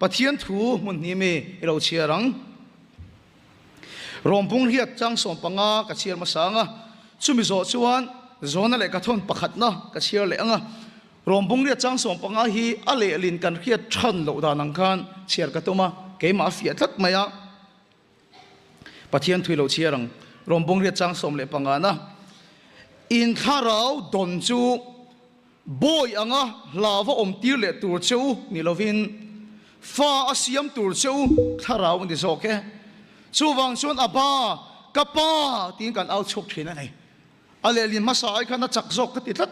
pathian thu mun ni me ilo chiarang rompung hiat chang som panga ka chiar masanga chumi zo chuan zona le ka thon pakhat na ka chiar le anga rompung hiat chang som panga hi ale lin kan khiat than lo da nang khan chiar ka tuma ke ma fia thak maya pathian thui lo chiarang rompung hiat chang som le panga na in tharau don chu boy anga lava om tir le tur chu ni lovin fa asiam tur chu tharau ni zo ke chu wang chuan aba kapa tin kan au chuk thina nei ale lin masa ai khana chak zok ka ti that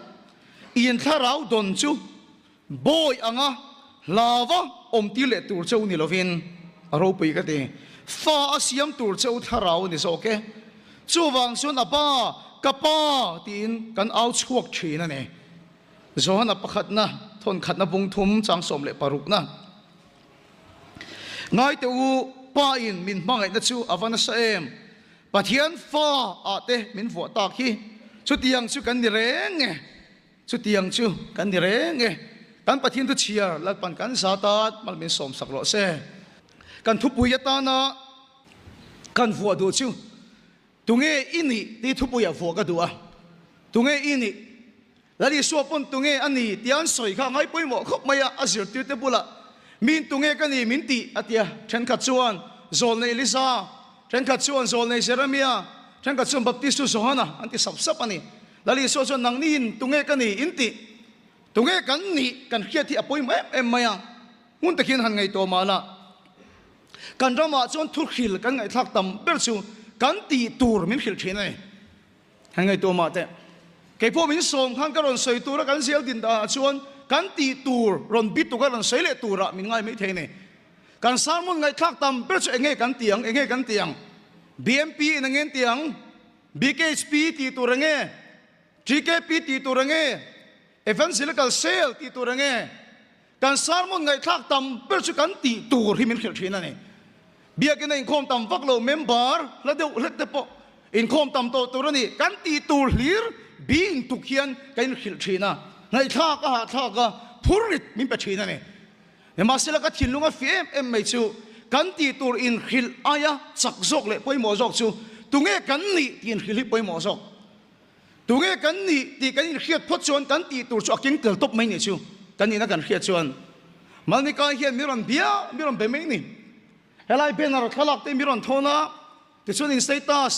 in tharau don chu boy anga lava om tir le tur chu ni lovin aro pui ka te fa asiam tur chu tharau ni zo ke chu wang chuan aba kapa tin kan au chuk thina nei zohana pakhat na thon khat na bung thum chang som le paruk na ngai te u pa in min mangai na chu avana sa em pathian fa ate min vo ta khi chu tiang chu kan ni reng nge chu tiang chu kan ni reng nge kan pathian tu chia lal pan kan sa ta mal min som sak lo se kan thu pui ta na kan vo du chu tunge ini ti thu pui ya vo ka du a tunge ini lali suapon tunge ani tian soi kha ngai poi mo khop maya azir ti te bula min tunge kani min ti atia then kha chuan zol nei lisa then kha chuan zol nei jeremia then kha chuan baptist sohana anti sap sap ani lali so chuan nang nin tunge kani inti tunge kan ni kan khiat thi apoi em maya mun takhin han ngai to mala kan rama chuan thur khil kan ngai thak tam ber chu kan ti tur min khil thina han ngai to ma te cái phố mình sống khang cái ron sợi tu ra cái xel din da chuan kan ti tur ron bit tu cái ron sợi le tu ra mình ngay mấy thế này kan san mun ngay thak tam per chu enge kan tiang BMP na ngen tiang BKHP ti tu ra nge GKP ti tu ra nge evangelical sale ti tu ra nge kan san mun ngay thak tam per chu kan ti tur hi min khel thina ne bia cái này khom tam vak lo member la de po in khom tam to tu ra ni kan ti tur hlir bin tukhian kain khil thina ngai tha ka phurit min pa thina ne emasela ka thinlunga fem em mai chu kan ti tur in khil aya chak zok le poi mo zok chu tunge kan ni tin khil poi mo zok tunge kan ni ti kan khiat phot chon kan ti tur chu aking tel top mai ni chu kan ni na kan khiat chuan malni ka hian miron be mai ni helai benar thalak te miron thona ti chun in status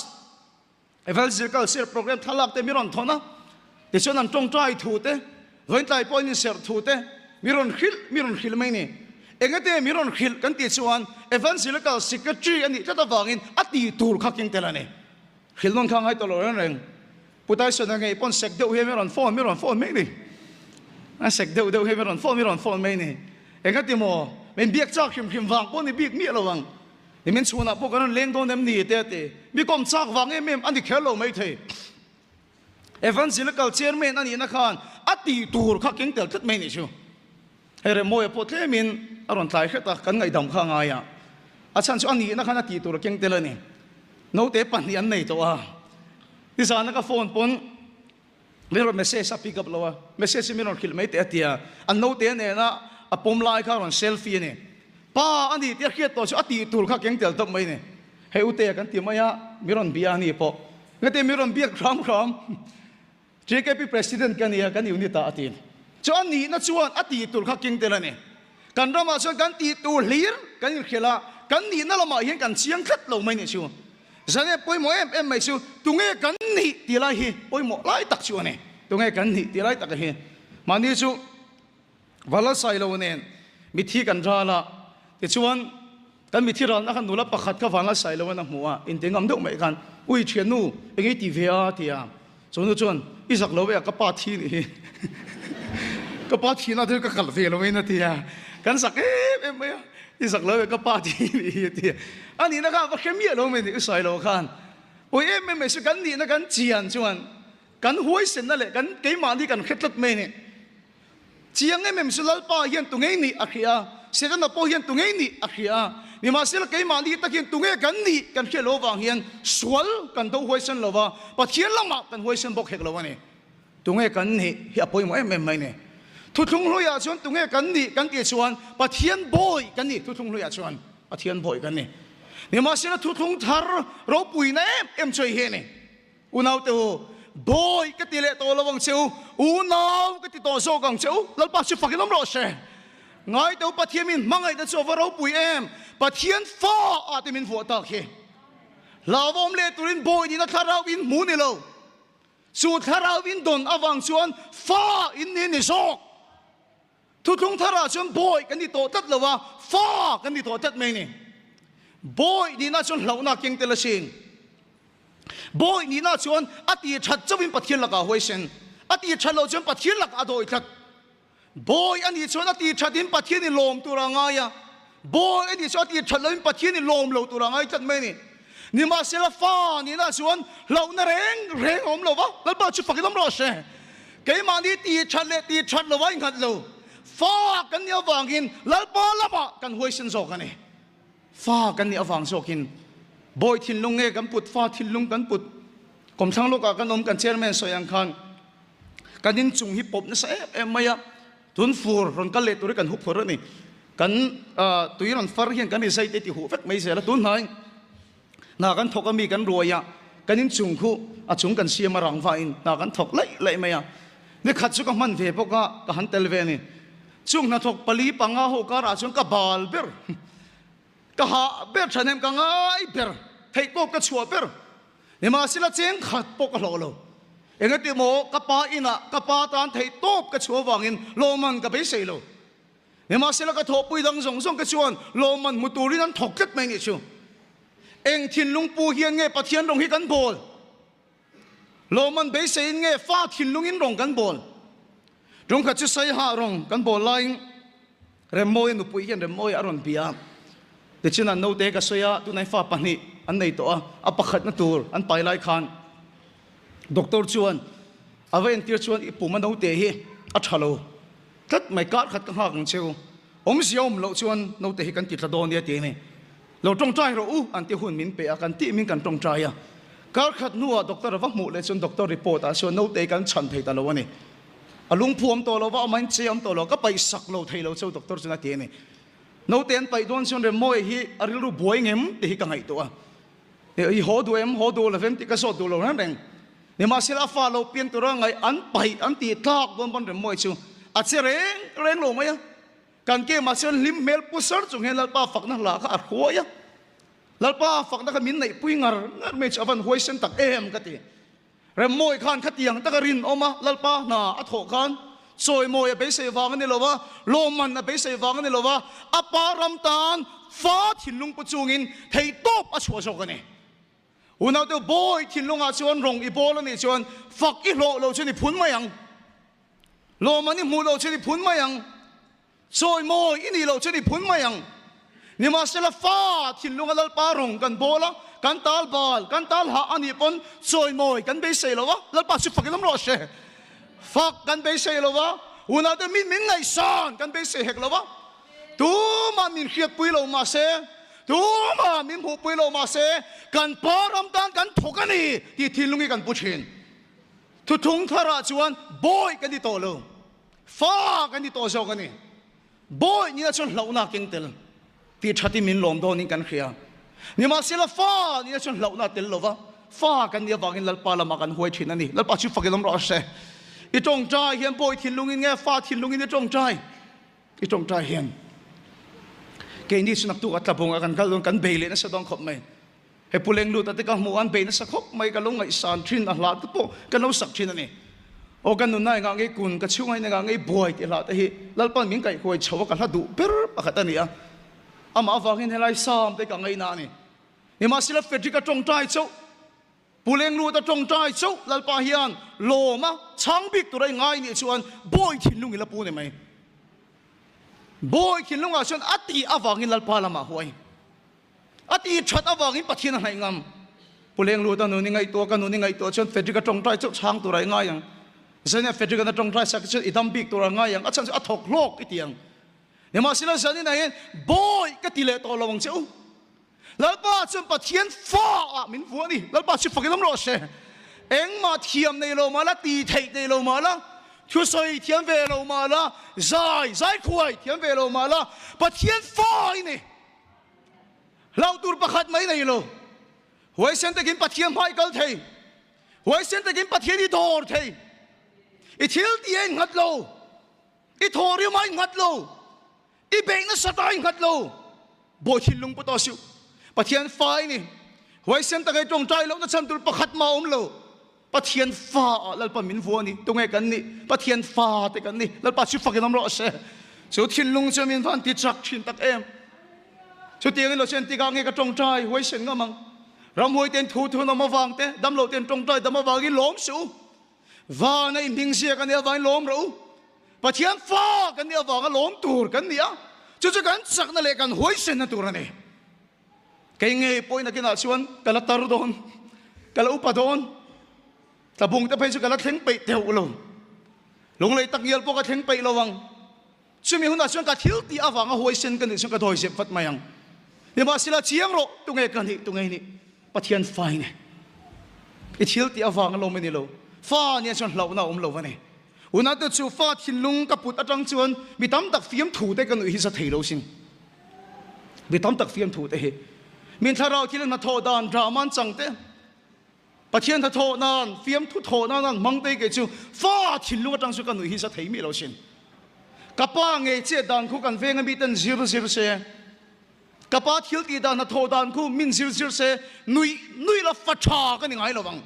evangelical share program thalak te miron thona te chon an tong trai thu te voin tai point share thu te miron khil mai ni engate miron khil kan ti chuan evangelical secretary ani tata wangin ati tur khaking telane khil non khang hai to lo reng putai so na ngai pon sek deu he miron phone mai ni a sek deu he miron phone mai ni engate mo men biak chak khim wang pon ni biak mi lo wang ni men chuna po kan leng don dem ni te mi kom chak wang em ani khelo mai the evangelical chairman ani na khan ati tur khaking tel that mai ni chu here moe po the min aron tlai khata kan ngai dam kha nga ya achan chu ani na khan ati tur keng tel ani no te pan ni an nei to a ti sa na ka phone pon mero message a pick up lo message mi non khil mai te atia an no te ne na apom lai kha ron selfie ni pa ani te khiat to chu ati tur kha keng tel top mai ni he ute kan ti maya miron bia ni po ngate miron bia khram JKP president kan ni ta atin chu ani na chuan ati tur kha keng tel ani kan rama chuan kan ti tur hlir kan khela kan ni na lama hian kan chiang khat lo mai ni chu zane poi mo em mai chu tunge kan ni ti lai hi poi mo lai tak chu ani tunge kan ni ti lai tak hi mani chu wala sai lo nen mi thi kan ra la ti chuan kan mi thi ral na kan nula pakhat ka wala sai lo na hmuwa in te ngam deuh mai kan ui thian nu engi ti vea tia chonu chuan isak lo ya ka pa thi ni ka pa thi na thil ka khal ve lo na tia kan sak em mai isak lo ka pa thi ni tia ani na ka ba khemi lo me ni sai lo khan oi em mai su kan ni na kan chian chuan kan huai sen na le kan ke ma ni kan khetlat me ni chiang em su lal pa hian tu ngei ni akhia sekan na po hian tu ngei ni akhia ni ma sil ke ma ni takin tu nge kan ni kan khelo wang hian swal kan do huai sen lova pathian lama kan huai sen bok hek lo ni tu nge kan ni hi apoi mo em mai ni thu thung lôi à chuan tung nghe kan ni kan ti chuan pathian boy kan ni thu thung lôi à chuan pathian boy kan ni ni ma sila thu thung thar ro pui na em choi he ni unau te boy ka ti le to lawang cheu unau ka ti to so gang cheu lal pa chu fakilam ro she ngai te pathian min mangai da cho ro pui em pathian fa a ti min vo ta he lavom le turin boy ni na tharau in mu ni lo su tharau in don awang chuan fa in ni sok thu thung thara chuan boy kan ni to tat lawa fa kan ni to tat mai ni boy ni na chuan hlauna king tel sing boy ni na chuan ati that chawin pathian laka hoisen ati thalo chuan pathian lak adoi that boy ani chuan ati thatin pathian ni lom turanga ya boy ani chuan ati thaloin pathian ni lom lo turanga that mai ni ni ma sela fa ni na chuan hlauna reng om lo wa lal ba chu fakilam ro she ke ma ni ti that lo wa ingat lo fa kan ni awangin lalpa lama kan hoisen zo kan ni fa kan ni awang zo kin boy thin lung nge kan put fa thin lung kan put kom thang lo ka kan om kan chairman soyang khan kanin chung hi pop na sa em maya tun fur ron kal le tur kan hu phur ni kan tuiron far hian kan risai te ti hu fek mai se la tun hai na kan thok ami kan roya kanin chung khu a chung kan siam rang fa in na kan thok lai maya ni khat chu ka man ve poka ka han tel ve ni chung na thok pali panga ho ka ra chung ka bal ber ka ha ber thanem ka ngai ber thei ko ka chua ber ni ma sila cheng khat pok ka lo engati mo ka pa ina ka pa tan thei top ka chua wangin lo man ka be sei lo ni ma sila ka thop pui dang song song ka chuan lo man muturin an thok ket mai ni chu eng thin lung pu hian nge pathian rong hi kan bol lo man be sei nge fa thin lung in rong kan bol rong kha chu sai ha rong kan bol lain remoi nu pui hian remoi aron pia te china no te ka soya tu nai fa pani an nei to a pakhat na tur an pai lai khan doctor chuan aven tir chuan I puma no te hi a thalo tat mai kar khat ka ha kang cheu om siom lo chuan no te hi kan ti tladon dia te ni lo tong trai ro u an ti hun min pe a kan ti min kan tong trai ya kar khat nuwa doctor va mu le chun doctor report a so no te kan chan thei ta lo ni alung phuam to lo wa man che am to lo ka pai sak lo thei lo cheu doctor chuna te ni no ten pai don chun re moi hi aril ru boy ngem te hi ka ngai to a e ho do le vem ti ka so do lo na reng ni ma sila fa lo pian to ra ngai an pai an ti thak don bon re moi chu a che reng lo mai kan ke ma chen lim mel pusar chung he lal pa fak na la ka ar khoya lal pa fak na ka min nei pui ngar me chavan hoisen tak em ka ti re moi khan khatiang takarin oma lal pa na a tho khan soi moi be se wang ni lowa lo man na be se wang ni lowa apa ram tan fa thinlung pu chungin thei top a chho so ka ni unau te boy thinlung a chuan rong I bol ni chuan fak I lo chuni phun mayang lo mani mu lo chuni phun mayang soi moi ini lo chuni phun mayang ni ma sela fa thinlung alal pa rong kan bola kan tal bal kan tal ha ani pon soi moi kan be se lo wa lal pa su fakilam ro she fak kan be se lo wa unau te min ngai san kan be se hek lo wa tu ma min khiat pui lo ma se tu ma min hu pui lo ma se kan param tan kan thokani ti thinlungi kan puchin thu thung thara chuan boy kan di to lo fa kan di to so kan ni boy ni chuan hlauna king tel ti thati min lom do ni kan khia ni ma sila fa ni chuan hlauna tel lo wa fa kan dia wangin lal pa lama kan hoi thin ani lal pa chu fakilam ro se I tong trai hian boy thinlungin nge fa thinlungin I tong trai hian ke ni sunak tu atlabong akan kalon kan beile na sa dong khop mai he puleng lu ta te ka mu an be na sa khop mai ka long ngai san thin a hla tu po kan lo sak thin ani o kan nu nai nga ngai kun ka chungai na nga ngai boy ti hla ta hi lalpan min kai khoi chawa ka hla du per pakhat ani a ama awangin helai sam te ka ngai na ni ni ma sila fetri ka tong trai chau puleng lu ta tong trai chau lalpa hian lo ma chang bik tu rai ngai ni chuan boy thinlung ila pu ni mai boy kin lunga chuan ati awangin lalpa lama huai ati that awangin pathian hai ngam puleng lu ta nu ni ngai to ka nu ni ngai to chuan fetri ka tong trai chau chang tu rai ngai yang zania fetri ka na tong trai sak chu idam bik tu ra ngai yang achan a thok lok itiang ni ma sila zani na hen boy ka tile to lawang cheu lalpa chuan pathian fa min fu ni lalpa chu fakilam ro se eng ma thiam nei lo ma la ti thei nei lo ma la Chúa soi thiên về lâu mà là giải khuây thiên về lâu mà là bắt thiên phai này lâu tur bắt khát mấy này lo huệ sen ta kiếm bắt thiên phai câu thầy huệ sen ta kiếm bắt thiên đi thor thầy ít thiếu tiền ngắt lâu ít thor yêu mai ngắt lâu ít bệnh nó sát ai ngắt lâu bồi thiên lung bắt to siêu bắt thiên phai này huệ sen ta cái trồng trái lâu nó chăm tur bắt khát mau lâu bắt thiên pha lal pa min vua ni tung nghe kan ni bắt thiên pha te kan ni lal pa chu fakin amro se số thiên lung cho min phan ti chak thin tak em số tiền lo sen ti ka nghe ka trồng trai huai sen nga mang ram huai ten thu thu na ma wang te dam lo ten trồng trai dam ma wang gi lom su và nei ming sia kan ya vai lom ro bắt thiên pha kan ya wang lom tur kan ni a chu chu kan chak na le kan huai sen na tur ne kai nge poi na kina chuan kala tar don kala upa don ta bung ta phải cho cái lá thánh bậy theo luôn lúc này tắc nhiều bộ cái thánh bậy luôn chứ mình hôm nay xem cái thiếu thì à vàng hồi sinh cái này xem cái thôi xem phát mày nhưng mà xin là chiang rồi tung nghe cái này tung nghe này bắt thiên phai này cái thiếu thì à vàng lâu mình lâu pha này xem lâu nào lâu này hôm nay tôi chịu pha thiên lung cái bút ở trong chuan bị tắm tắc phim thủ đấy cái người sẽ thấy lâu xin bị tắm tắc phim thủ đấy mình thà rằng khi là thọ đàn drama chẳng thế bắt thiên thà thọ nan phim thu thọ nan mang tới cái chú pha thiên lung trong số cái người sẽ thấy mi lâu xin kapa nghe chết đàn khu cần về ngay bị tên zero se kapa thiếu thì đàn thọ đàn khu min zero se nuôi là phát cha cái này ngay lâu vang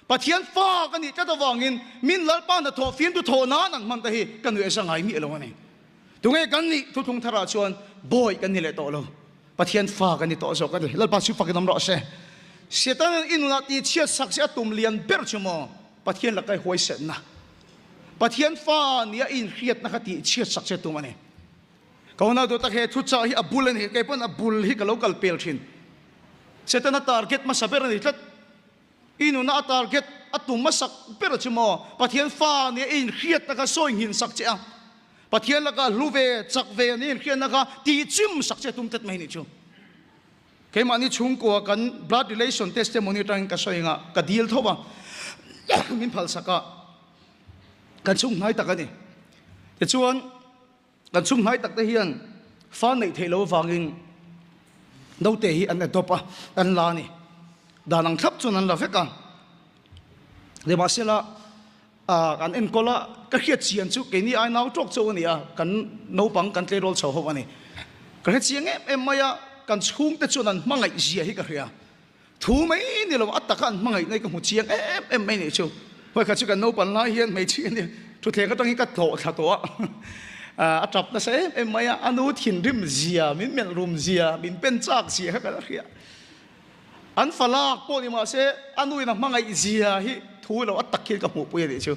bắt thiên pha cái này chắc là vangin min lal pan thọ phim thu thọ nan mang tới cái người sẽ ngay mi lâu này tụi nghe cái này thu thung thà chuan boy cái này lại to lâu bắt thiên pha cái này to rồi cái này lal pa chú phát cái nắm rõ se sẽ ta in là ti chia sắc sẽ tụm liền bер chứ mà bắt thiên là cái hoi sen na bắt thiên pha nia in khiết na khati chia sắc sẽ tụm này câu nào đó ta hệ thut cha hi abul này cái pon abul hi cái local pel thin sẽ ta na target mà saber này thật in na target atum mà sắc bер chứ mà bắt thiên pha nia in khiết na cái soi hin sắc chứ bắt thiên là cái luve chắc về nia khiết na cái ti chim sắc sẽ tụm tết mấy này chứ cái mà ni chung của cái blood relation testimony trang cái soi ngã cái deal thôi mà mình phal saka cái chung hai tắc cái này thì chuan cái chung hai tắc cái hiền pha này thấy lâu vàng in đâu thể hi anh adopt anh la này đàn năng thấp chuan anh la phết cả để mà xem là anh em có là cái khiết chiến chú cái này ai nào chọc châu này cái nấu bằng cái tê roll sầu hộp này cái chiến em mày kan chung te chuan an mangai zia hi ka hria thu mai ni lo ataka an mangai nei ka mu chiang em mai ni chu hoi kha chu kan no pan lai hian mai chi ni thu the ka tang hi ka tho tha to a trap na se em mai anu thin rim zia min men rum zia min pen chak zia ka la hria an falak po ni ma se anu ina mangai zia hi thu lo atak hi ka mu pu ni chu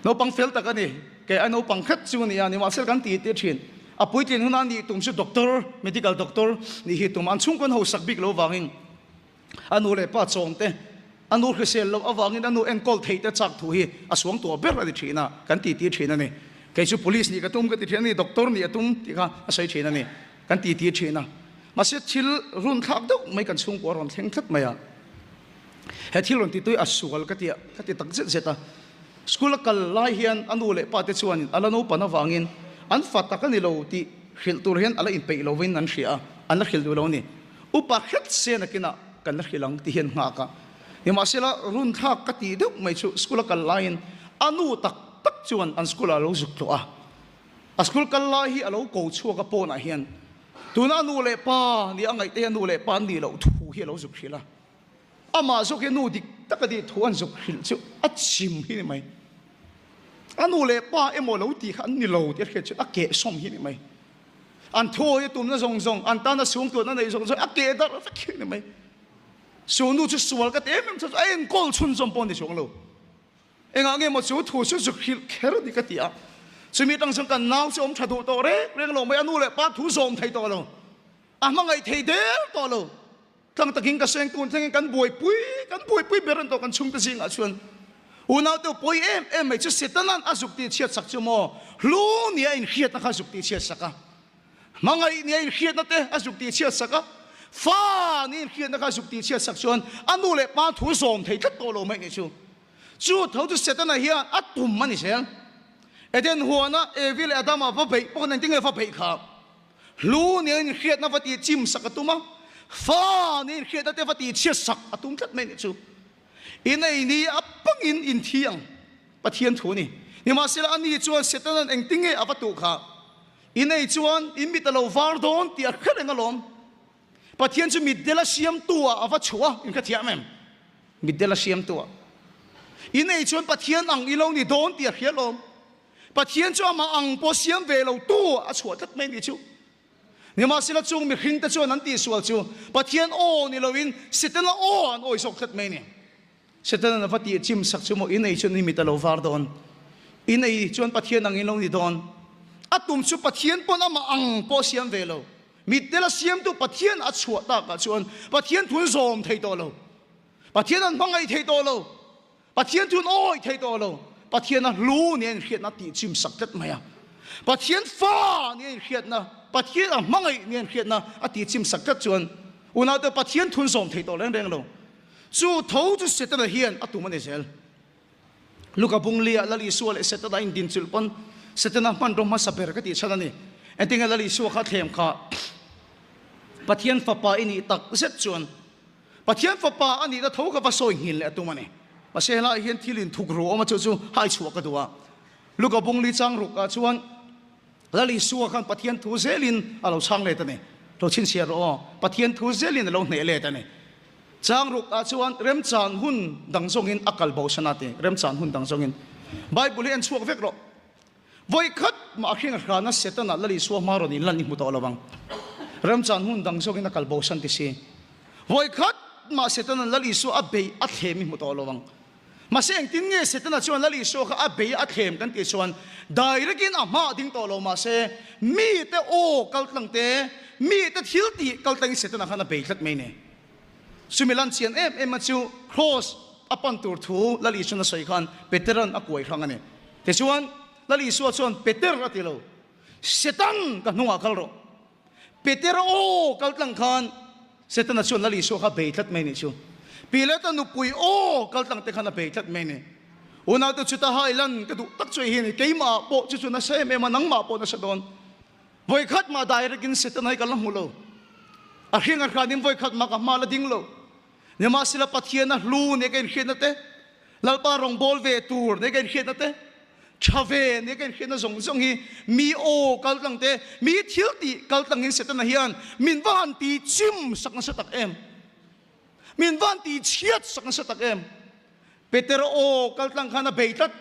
no pang fel ta ka ni ke anu pang khat chu ni ma sel kan ti te thin apoi tin hunan ni tum su doctor medical doctor ni hi tum an chung kon ho sak bik lo wangin anu le pa chong te anu khsel lo awangin anu enkol thei te chak thu hi aswang to ber adi thina kan ti thina ni ke su police ni ka tum ka ti thina ni doctor ni atum ti kha asai thina ni kan ti thina ma se thil run thak dok mai kan chung ko ron theng that maya he thil ron ti tui asual ka ti tak zeta school kal lai hian anu le pa te chuan alano pana wangin an fataka ni lo ti khil tur hian ala in pe lo win an hria an la khil du lo ni upa khet se na kina kan la khilang ti hian nga ka ni ma sela run thak ka ti deuh mai chu school kal line anu tak chuan an school alo zuk to a school kal lai hi alo ko chu ka pon a hian tuna nu le pa ni angai te nu le pa ni lo thu hi lo zuk hila ama zuk hi nu dik takadi thu an zuk hil chu a chim hi ni mai anu le pa emo lo ti khan ni lo ti khe chu a ke som hi ni mai an tho ye tum na zong zong an ta na sung to na nei zong zong a ke da fa khi ni mai so nu chu sual ka te mem chu en kol chun som pon ni chong lo enga nge mo chu thu su zu khil kher di ka ti a chumi tang sang kan naw som thadu to re reng lo mai anu le pa thu som thai to lo a ma ngai thei de to lo tang taking ka seng tun theng kan boi pui beran to kan chung ta sing a chuan unaw to poi em mai chu setanan azuk ti chiat sak chu mo lu ni in khiat na kha zuk ti chiat saka mangai ni in khiat na te azuk ti chiat saka fa ni in khiat na kha zuk ti chiat sak chuan anu le pa thu som thei that to lo mai ni chu chu thâu chu setana hian atum mani sel eden huana evil adama va bei pon ning tinge va bei kha lu nen khiat na vati chim sakatuma fa nen khiat na te vati chia sak atum tlat mai chu inai ni apang in thiang pathian thu ni ni ma sel ani chuan setana eng tinge avatu kha inai chuan imit lo var don ti a khat engalom pathian chu midela siam tua ava chua in kha thiam midela siam tua inei chuan pathian ang ilo ni don ti a khialom pathian chu ama ang po siam ve lo tu a chhuat tat mai ni chu ni ma sila chung mi hring ta chuan an ti sual chu pathian o ni loin sitana o an oi sok tat mai ni sitana na vati chim sak chu mo inei chuan ni mitalo var don inei chuan pathian ang ilo ni don atum chu pathian pon ama ang po siam ve lo midela siam tu pathian a chhuat ta ka chuan pathian thun zom thei to lo pathian an mangai thei to lo pathian thun oi thei to lo pathian a lu nen khiat na ti chim sak tat maya pathian fa nen khiat na pathian a mangai nen khiat na a ti chim sak tat chuan una te pathian thun zom thei to leng lo chu tho chu setana hian atum ani sel luka bunglia lali sual setana in din chulpon setana man rom ma saper ka ti chanani entinga lali su kha thlem kha pathian fa pa ini tak zet chuan pathian fa pa ani da tho ka va soi hil le atumani pasela hian thilin thukru oma chu chu hai chuak ka duwa luka bungli chang ruka chuan lali su khan pathian thu zelin alo chang le tane to chin sia ro pathian thu zelin alo ne le tane chang ruka chuan rem chan hun dang zongin akal bo sanate rem chan hun dang zongin bible en chuak vek ro voi khat ma khing khana setana lali su ma ro ni lan ni mu to lawang rem chan hun dang zongin akal bo san ti si voi khat ma setana lali su abei a themi mu to lawang ma seng tin nge setana chuan lali su kha abei a them kan ti chuan dairekin ama ding to lo ma se mi te o kal tlang te mi te thil ti kal tang setana khana bei thlat mai ne sumilan chian em chu cross apan tur thu lali chuna soi khan veteran a koi khang ane te chuan lali su chuan peter atilo setan ka nuwa kal ro peter o kal tlang khan setana chuan lali su kha bei thlat mai ni chu pilata nu pui o kal tlang te khana bei thlat mai ni una to chuta hailan ka du tak choi hi ni keima po chu chu na se me manang ma po na sa don voi khat ma direct in setana ka lang mulo a hinga khanim voi khat ma ka mala ding lo ne ma sila pathiana lu ne ken khina te lalpa rong bol ve tur ne ken khina te chave ne ken khina zong zong hi mi o kal tlang te mi thil ti kal tlang in setana hian min van ti chim sak na sa tak em min van ti chiat sak na sa tak em peter o kal tlang khana beitat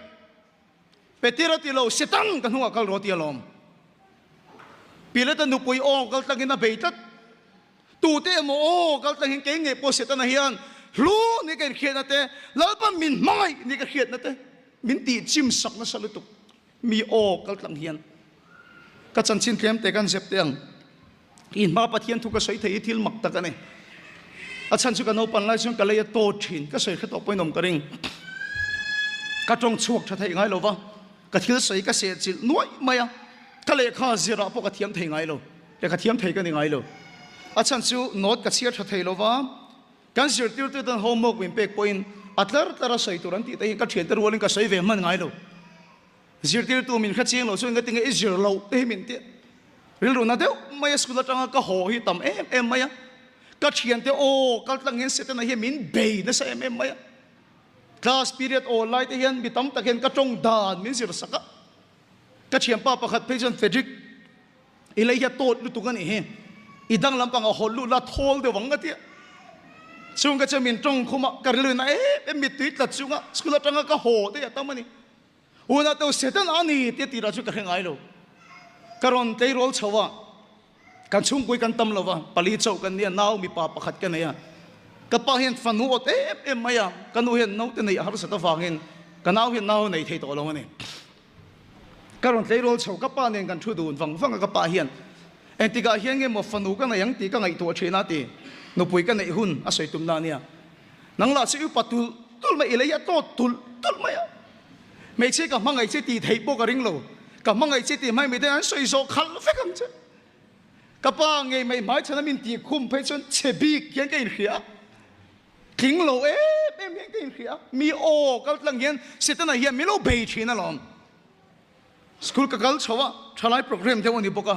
peter ti lo setan kan huwa kal roti alom pilata nu pui o kal tlang ina beitat tu te mo o kal tlang hin ke nge po setana hian lu ni ken khena te lalpa min mai ni ka khiat na te min ti chim sak na sa lutuk mi o kal tlang hian ka chan chin tlem te kan zep teang in ma pathian thu ka soi thei thil mak ta ka ne a chan chu ka no pan lai chung ka le to thin ka soi kha to poinom ka ring ka tong chuak tha thei ngai lo wa ka thil soi ka se chil noi maya ka le kha zira po ka thiam thei ngai lo le ka thiam thei ka ni ngai lo a chan chu not ka chiar tha thei lo wa kan zir tir tu tan homework win pek point atlar tara soi turan ti te ka thian ter rolling ka soi ve man ngai lo zir tir tu min kha chiang lo chu nga ting e zir lo te min te ril ru na deu mai school atanga ka ho hi tam em maya ka thian te o kal tlang hen setana hi min bei na sa em maya class period o lai te hian mi tam taken ka tong dan min zir saka ka thiam pa pakhat pejon fedrik ilai ya tot lu tukan he idang lampang a hol lu la thol de wanga ti chung ka chamin tong khuma karlu na mi tuit la chunga school atanga ka ho te ya tamani una to setan ani te ti ra chu ka hengai lo karon te rol chawa kan chung koi kan tam lova pali chau kan nia naw mi pa pakhat kan ya ka pa hian fanu ot em maya kanu hian no te nei har sa ta wangin kanaw hian naw nei thei to lo ni karon te rol chau ka pa nen kan thu dun wang ka pa hian en ti ga hian nge mo fanu ka na yang ti ka ngai to thina ti no pui ka nei hun a soi tum na nia nang la chu patul tul ma ilaya to tul maya mấy chiếc cả mang ngày chiếc tì thấy bộ cả ring lầu cả mang ngày chiếc tì mai mấy tên soi số khăn phải không chứ cả ba ngày mấy mai cho nó mình tì khum phải chân chế bi kiến cái gì kia kính lầu em cái khía mi ô cái lần hiền sẽ tên là hiền mi lâu bể chi na lom school cái gal chawa thalai program theo anh boka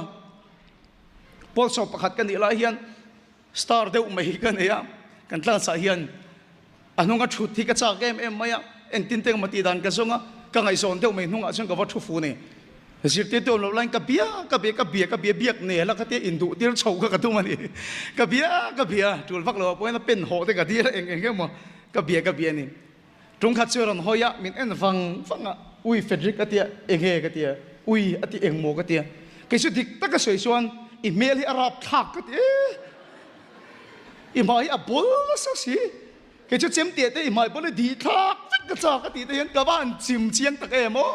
Paul so pakhat kan ila hiền star deuh mai kan ya kan tla sa hiền anong ka thut thi ka cha em maya en tin teng mati dan ka zonga ka ngai zon deuh mai hnunga chung ka wa thu fu ne zirte to lo lain ka bia biak ne la ka te indu tir chau ka tu mani ka bia tul vak lo poina pen ho te ka dir eng mo ka bia ni tung khat churon hoya min en fanga ui fedrik atia enge ka tia ui ati eng mo ka tia ke su dik ta ka soi chuan email hi arab thak ka ti i mai a bol sa si ke chu chem te te i mai bol di thak ka cha ka ti te hian ka ban chim chiang tak em mo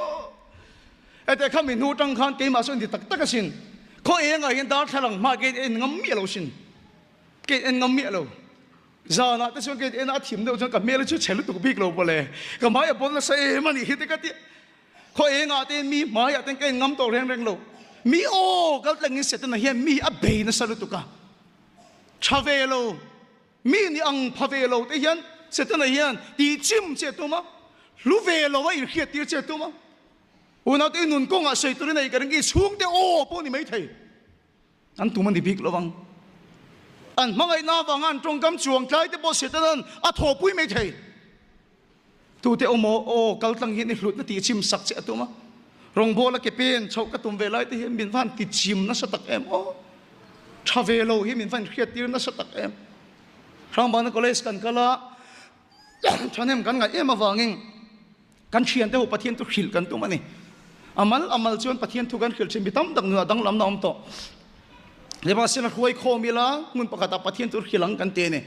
แต่ข้ามีนูตั้งขันเกี่ยมาส่วนที่ตักสินเขาเองเห็นดาวทะลังมาเกณฑ์งำเมียเราสินเกณฑ์งำเมียเราจานะแต่ส่วนเกณฑ์อาทิมเดียวจนกับเมียเราช่วยเฉลุตุกบีกเราไปเลยก็มาอย่าบ่นละเสียมันนี่ฮิตกันที่เขาเองเต็นมีมาอย่าเต็นเกณฑ์งำตัวแรงเรามีโอ้ก็เรื่องนี้เสร็จนะเฮียมีอับเบย์นะสรุตุกะชาเวโลมีนี่อังพาเวโลแต่เฮียนเสร็จนะเฮียนตีจิมเจ็ดตัวมั้งลูเวโลว่าอีกเฮียตีเจ็ดตัวมั้งวันนั้นที่นุ่นกงอาศัยตัวนี้กันกี่ช่วงเดียวโอ้พวกนี้ไม่ถึงอันตัวมันดีพิกระวังอันมังไอ้น้าวังอันตรงกำช่วงใจที่บอสเสร็จนั้นอัฐปุยไม่ถึงตัวเดียวโมโอ้กัลตังเห็นในหลุดนั่นตีชิมสักเจ้าตัวมั้งรองโบละเก็บเป็นชาวกระตุ้มเวลัยที่เห็นมินฟันติดชิมนั่นสตักเอ็มโอ้ชาเวโลเห็นมินฟันเครียดตีนั่นสตักเอ็มครั้งบ้านก็เลยสกันกันละฉันเห็นกันไงเอ็มมาฟังเองกันเชียนแต่หัวปะเทียนตุขิลกันตัวมันนี่amal chuan pathian thukan khil chim bitam dang nu dang lam nam to leba sena khoi khom ila mun pakata pathian tur khilang kan te ne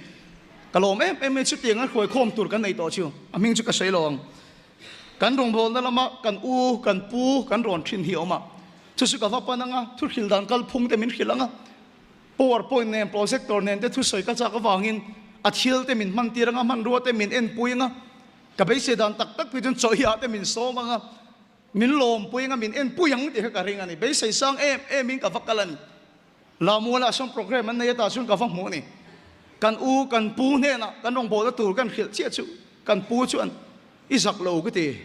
kalom em chu tiang khoi khom tur kan nei to chu aming chu ka seilong kan rong bol na lama kan u kan pu kan ron thin hi oma chu su ka va pananga thu khil dan kal phung te min khilanga powerpoint ne projector ne te thu soi ka cha ka wangin athil te min man tiranga man ro te min en puinga ka be se dan tak pi chun choi ya te min so manga min lom puinga min en puyang te ka ringa ni be sei sang em min ka vakalan la mula som program an nei ta sun ka fak mo ni kan u kan pu ne na kan rong bo da tur kan khil che chu kan pu chuan izak lo ke te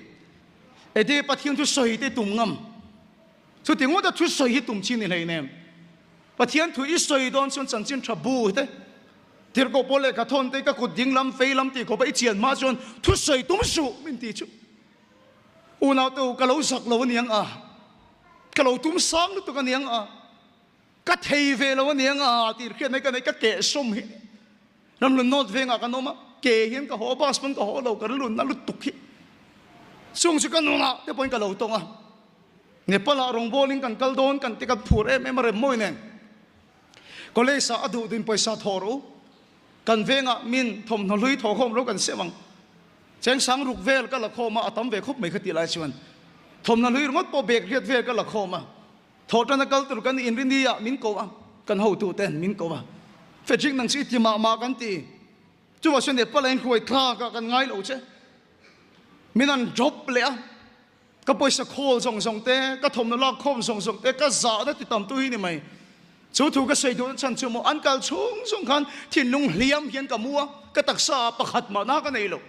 e de pathian thu soi te tum ngam chu ti ngo da thu soi hi tum chin ni nei ne pathian thu i soi don chun chan chin thabu te tir ko pole ka thon te ka ku ding lam fei lam ti ko ba i chian ma chuan thu soi tum su min ti chu unaw tu kalau sak lo niang kalau tum sang tu kan niang ka thei ve lo niang tir khian nei ka ke som hi ram lun not ve nga ka noma ke hian ka ho bas pon ka ho lo ka lun na lu tuk hi sung su kan nona te pon ka lo tong nepala rong bowling kan kal don kan te ka phur em re moi ne kole sa adu din paisa thoro kan venga min thom no lui tho khom lo kan sewang cheng sang ruk vel ka la khoma atam ve khop mai khati lai chuan thom na lui ngot po bek riat vel ka la khoma thotan na kal tur kan in rindia min ko kan ho tu ten min ko fetching nang si ti ma kan ti chu wa sen de palain khoi thla ka kan ngai lo che minan job le ka poisa khol song te ka thom na la khom song te ka za na ti tam tu hi ni mai chu thu ka sei du chan chu mo an kal chung khan thin lung hliam hian ka mua ka taksa pakhat ma na ka nei lo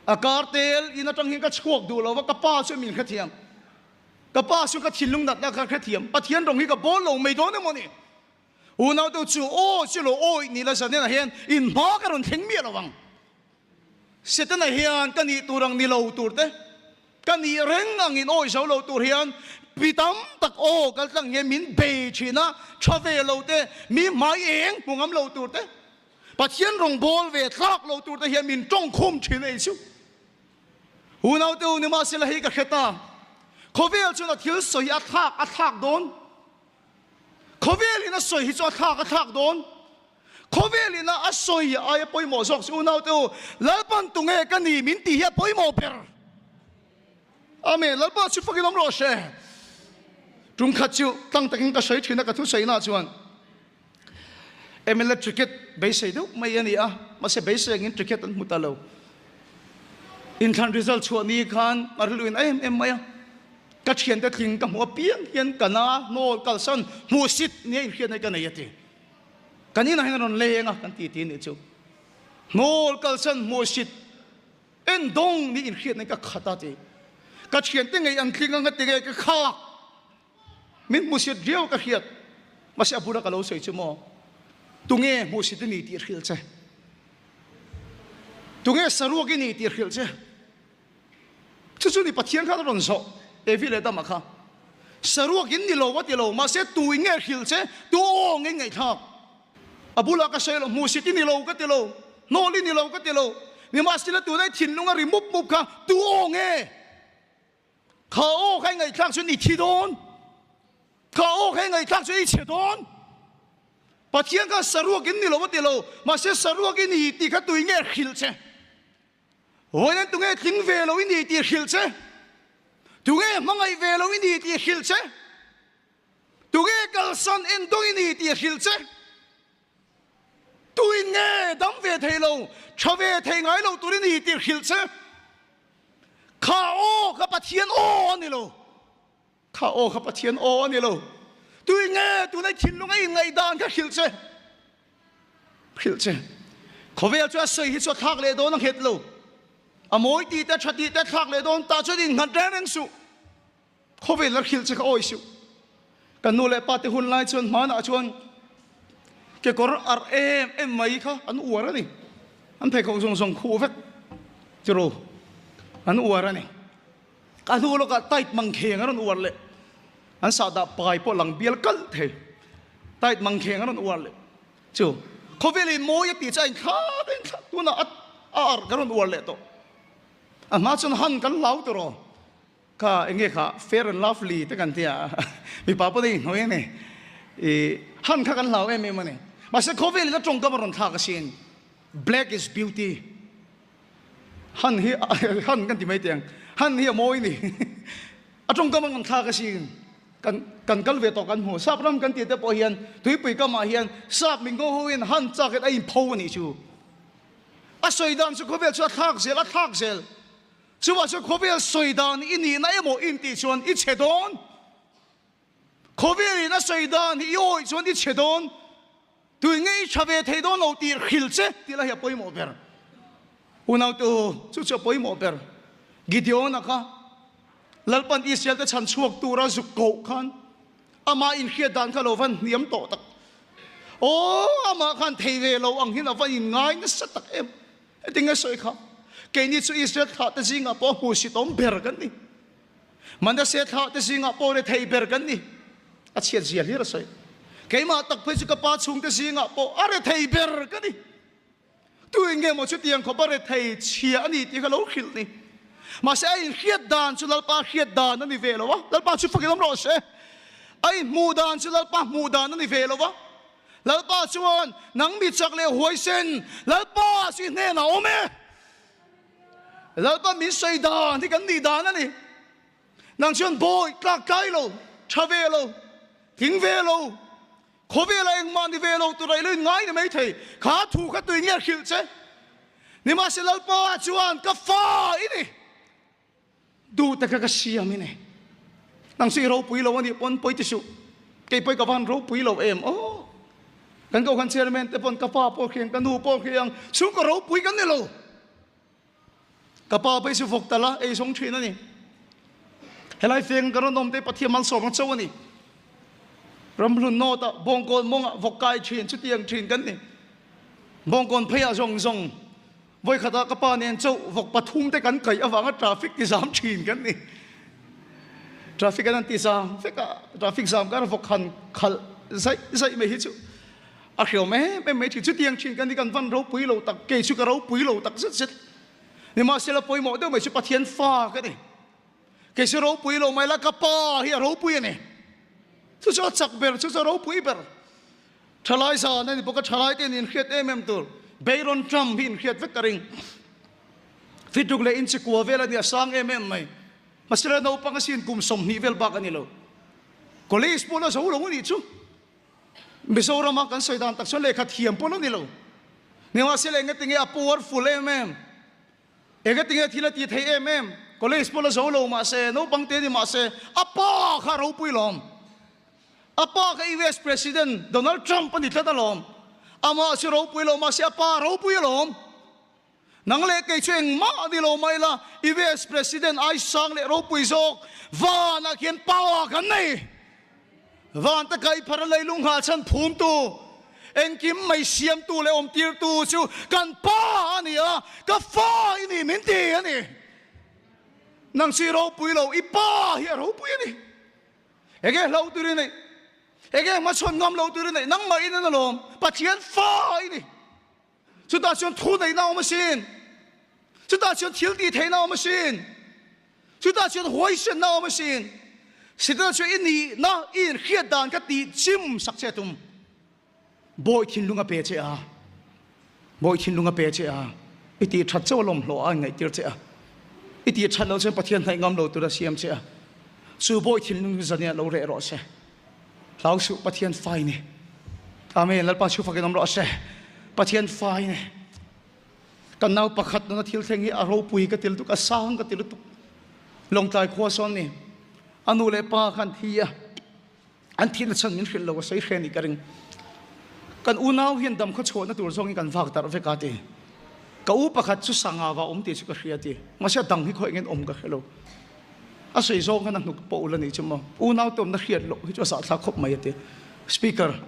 akartel ina tang hin ka chuak du lo ka pa chu min khathiam ka pa chu ka thilung nat na ka khathiam pathian rong hi ka bol lo mei do ne mo ni unaw tu chu o chu lo oi ni la san na hian in ma ka ron theng mi lo wang setan na hian ka ni turang ni lo tur te ka ni reng ang in oi so lo tur hian pitam tak o kal tang ye min be china chave lo te mi mai eng mungam lo tur te pathian rong bol ve thlak lo tur te hian min tong khum chin ei chu unaw tu ni ma sila hi ka kheta khovel chuna thil soi a thak don khovel ina soi hi chu a thak don khovel ina a soi ai poi mo sok unaw tu lalpan tunge ka ni min ti hi poi mo per amen lalpa chu fakilom ro she tung khat chu tang taking ka soi thina ka thu sei na chuan electric cricket base do mai ani ma se base ngin cricket an mutalo in khan result chu ni khan marluin em maya ka thian ta thing ka mo piang hian kana no kal san mu sit ne hian ai kana yati kanina hin ron lenga kan ti ni chu nol kalsan mosit en dong ni in khiat nei ka khata te ka thian te ngai an thlinga nga te ngai ka kha min musit riau ka khiat mas abura ka lo sei chumo tunge musit ni ti khil che tunge saru ki ni ti khil che chu ni pathian kha ron so evi le ta ma kha saru ki ni lo wa ti lo ma se tu nge khil che tu nge ngai tha abula ka sei lo musit ni lo ka ti lo no li ni lo ka ti lo ni ma sila tu dai thin lunga ri mup mup kha tu nge kha o khai ngai thak chu ni thi don kha o khai ngai thak chu ni che don pathian ka saru ki ni lo wa ti lo ma se saru ki ni ti kha tu nge khil che hoina tu nge thing ve lo ni ti khil che tu nge mangai ve lo ni ti khil che tu nge kal san en do ni ti khil che tôi nghe đắm về thầy lâu, cho về thầy ngài lâu tôi đi tìm hiểu chứ, khá ô khá bắt thiên ô này lâu, khá ô khá bắt thiên ô này lâu, tôi nghe tôi nói thiên lúc ấy ngày đàn khá hiểu chứ, có vẻ cho xây hết cho thác lệ đó nó hết lâu, à mỗi tí ta chặt tí ta thác lệ đó ta cho đi ngặt ra nên su, có vẻ là hiểu chứ khá ôi su, cái nô lệ bắt hun lại chuan mà nã chuan cái cor em mấy khá anh uổng rồi nè anh thấy không song khu vết chứ rồi anh uổng rồi nè cái thứ đó cái tay mang khéng anh uổng lệ anh sao đã bài po lăng biếc cẩn thế tay mang khéng anh uổng lệ chứ có vẻ là mỗi cái trái khá đến tu na cái anh uổng lệ to anh mà chọn hắn cái lão to rồi cái nghe khá fair and lovely thế cái gì bị bảo đi nói này hắn khá cái lão em mà này mà sẽ có vẻ là trong cái bọn thà cái xin black is beauty hắn cái gì mấy tiếng hắn hi môi nè ở trong cái bọn thà cái xin cần cái về to cái hồ sắp lắm cái tiền để bảo hiền tuy bị cái mà hiền sắp mình có hiền hắn chắc cái ai phô này chứ à sợi đan sẽ có vẻ cho thạc sẽ chứ mà sẽ có vẻ sợi đan in này một in tỷ chuan ít chế đón có vẻ là sợi đan yêu chuan ít chế đón tôi nghĩ cho về thầy đó đầu tiên hiểu chứ thì là hiệp bồi một bèr unau tu chú cho bồi một bèr Gideon à cả lalpan Israel ta chan chuộc tu ra dục cầu khan ama in khiết đàn khá lâu văn niệm tổ tắc ama khan thầy về lâu ang hin văn in ngay nó sát tắc em tiếng nghe soi khá cái này chú Israel khá ta gì ngã bỏ hồ sĩ tóm bèr cái này mà ta sẽ khá ta gì ngã bỏ để thầy bèr cái này à chết gì hết rồi soi cái mà tập phải chụp ba chung cái gì ngã bộ ở đây thầy bèr cái đi tôi nghe một chút tiếngเขาบอกthầy chia anh đi thì cái lỗ khil này mà sẽ anh khiết đàn chú lal pa khiết đàn anh đi về rồi lal pa chú phải cái lắm rồi sẽ anh mù đàn chú lal pa mù đàn anh đi về rồi lal pa chú anh nắng bị chắc lệ hồi sen lal pa xin nghe nào mẹ lal pa mình xây đàn thì cái đi đàn anh đi nàng chuyên bồi các cái lâu cha về lâu tiếng về lâu có vẻ là anh mang đi về lâu tụi này lên ngay thì mấy thầy khá thù khá tùy nghe hiểu chứ nhưng mà sẽ lâu pa chuan cà phá ý đi đủ tất cả cái gì mà này đang suy rau bùi lâu anh đi pon bùi tissu cái bùi cà phá rau bùi lâu em cái câu khăn xe men pon cà phá po khiêng cái nu po khiêng xuống cái rau bùi cái này lâu cà phá bây giờ phục ta la ấy sống chuyện này hay là phiền cái nó để bắt thiam mang sòng châu này rầm run nô ta bong con mong vọc cài truyền chút tiếng truyền cái này bong con phải rong rong với khát các bạn nên châu vọc bắt thum tới cái cây ở vắng traffic thì giảm truyền cái này traffic cái này thì sao traffic giảm cái vọc khăn dậy mấy hết chứ à hiểu mấy chút tiếng truyền cái này cần văn rau bùi lầu tắc kê chút cái rau bùi lầu tắc rất nhưng mà sẽ là bùi mỏ đâu mấy chút bắt thiên pha cái này kê chút rau bùi lầu mấy là cái pa hi rau bùi này chú cho chắc bèr chú cho rau bùi bèr thalai sa này bốc thalai tên in khiết em tur Bayron Trump in khiết vết karing fit trục lệ in chỉ qua về là dia sang em mày mà sẽ là nấu pang xin cùng som ni vel bạc anh lo college po na số long ni chú bây giờ ra mà kan soi dan tak so le khat hiam po ni lo ni mà sẽ là nghe tiếng powerful em cái tiếng thì là ti thấy em college po na số lo mà sẽ nấu pang te ni mà sẽ apa kha rau bùi lom apa ka US President Donald Trump ani thata lom ama si rau pui lom ma si apa rau pui lom nang le ke cheng ma di lo mai la US president ai sang le ro pui zok van a khian power kan nei van ta kai phar lai lung ha chan phum tu en kim mai siam tu le om tir tu chu kan pa ani a ka fa ini min ti ani nang si ro pui lo i pa hi ro pui ani ege lo tu ri nei ege ma chon ngam lo tu ri nei nang ma in na lom pathian fa ini chúng ta chọn thu này nào mà xin chúng ta chọn thiếu đi thế nào mà xin chúng ta chọn hối sinh nào mà xin chúng ta chọn in na in khiết đàn cái tí chim sắc chế tum bội thiên lung bể chế à bội thiên lung bể chế à ít tí chặt châu lom lo anh ngày tiêu chế à ít tí chặt lâu xem bắt thiên này ngâm lâu tu ra xiêm chế à sự bội thiên lung dân nhà lâu rẻ rõ sẽ lão sự bắt thiên phai này amen lal pa chu phai ngâm rõ sẽ bắt thiên phai nàyกันนาวประคัดนั่นทิลเทงอารมณ์ปุยก็ทิลตุกสร้างก็ทิลตุกลงใจขวาซ้อนนี่อนุเลปาขันทีอ่ะอันที่นั่นฉันมินขึ้นเราใส่เขนิกันกันอุณาวเห็นดำเขาโชว์นั่นตัวทรงกันฝากตาเฟกาตีก็อุปขัดชุสังอาวาตีสุกเขียตีมาเสียดังที่คอยเงินก็เขลาอาศัยโซกันนั่งนุกปูแล้วนี่ใช่ไหมอุณาวตัวนั่นเขียนโลที่จะสาดทักขบไม่ตีสปีกเกอร์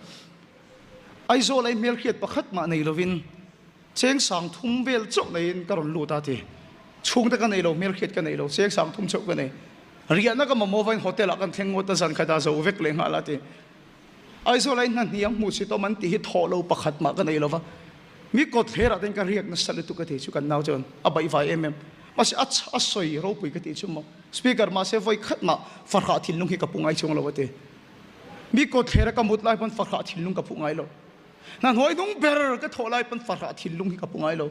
ไอโซไลเมลเขียนประคัดมาในโลวินเชียงสังทุ่มเวลจบในกรณลูตาทีช่วงตะกันในโลเมลเขียนกันในโลเชียงสังทุ่มจบกันในเรียนนักมาโมฟันโฮเทลกันเทงวัตสันคดาโซเวกเลงหาลาทีไอโซไลนั่นนี่ยังมุสิโตมันตีฮิตทอโลประคัดมากันในโลวะมีกฎเฮระเดนการเรียกนัสเลตุกติชุกันนาวจนอบายไฟมาเสียอัศสอยรูปุยกติชุมสปีกเกอร์มาเสียไฟขัดมาฟาร์ขาทิลลุงให้กับปุ่งไอชงโลวะทีมีกฎเฮระกมุดไล่พันฟาร์ขาทิลลุงกับปุ่งไอโลนั่นหอยนุ่งเบอร์ก็โถไล่เป็นฝรั่งทิลลุงที่กับปุ่งไอโล